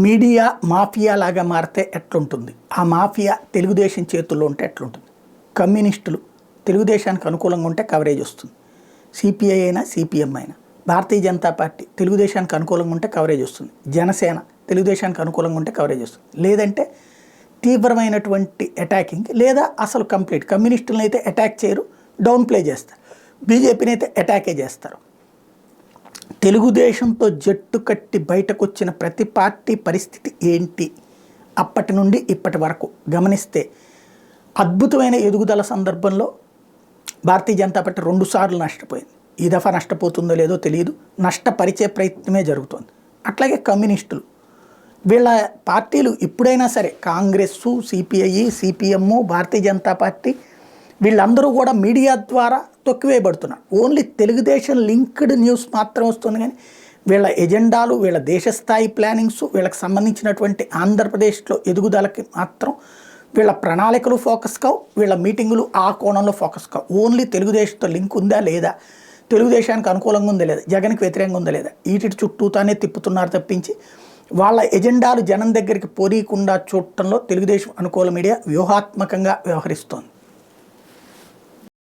Media mafia లాగా మారితే ఎట్లుంటుంది, ఆ మాఫియా తెలుగుదేశం చేతుల్లో ఉంటే ఎట్లుంటుంది. కమ్యూనిస్టులు తెలుగుదేశానికి అనుకూలంగా ఉంటే కవరేజ్ వస్తుంది. సిపిఐ అయినా సిపిఎం అయినా, భారతీయ జనతా పార్టీ తెలుగుదేశానికి అనుకూలంగా ఉంటే కవరేజ్ వస్తుంది. జనసేన తెలుగుదేశానికి అనుకూలంగా ఉంటే కవరేజ్ వస్తుంది. లేదంటే తీవ్రమైనటువంటి అటాకింగ్, లేదా అసలు కంప్లీట్ కమ్యూనిస్టులను అయితే అటాక్ చేయరు, డౌన్ ప్లే చేస్తారు. బీజేపీని అయితే అటాకే చేస్తారు. తెలుగుదేశంతో జట్టు కట్టి బయటకు వచ్చిన ప్రతి పార్టీ పరిస్థితి ఏంటి అప్పటి నుండి ఇప్పటి వరకు గమనిస్తే, అద్భుతమైన ఎదుగుదల సందర్భంలో భారతీయ జనతా పార్టీ 2 సార్లు నష్టపోయింది. ఈ దఫా నష్టపోతుందో లేదో తెలియదు, నష్టపరిచే ప్రయత్నమే జరుగుతోంది. అట్లాగే కమ్యూనిస్టులు, వీళ్ళ పార్టీలు ఇప్పుడైనా సరే Congress, CPI, CPM, Bharatiya Janata party వీళ్ళందరూ కూడా మీడియా ద్వారా తొక్కివేయబడుతున్నారు. ఓన్లీ తెలుగుదేశం లింక్డ్ న్యూస్ మాత్రం వస్తుంది, కానీ వీళ్ళ ఎజెండాలు, వీళ్ళ దేశస్థాయి ప్లానింగ్స్, వీళ్ళకి సంబంధించినటువంటి ఆంధ్రప్రదేశ్లో ఎదుగుదలకి మాత్రం వీళ్ళ ప్రణాళికలు ఫోకస్ కావు, వీళ్ళ మీటింగులు ఆ కోణంలో ఫోకస్ కావు. ఓన్లీ తెలుగుదేశంతో లింక్ ఉందా లేదా, తెలుగుదేశానికి అనుకూలంగా ఉందా లేదా, జగన్కి వ్యతిరేకంగా ఉందా లేదా, వీటి చుట్టూతానే తిప్పుతున్నారు తప్పించి వాళ్ళ ఎజెండాలు జనం దగ్గరికి పోనీయకుండా చూడటంలో తెలుగుదేశం అనుకూల మీడియా వ్యూహాత్మకంగా వ్యవహరిస్తోంది.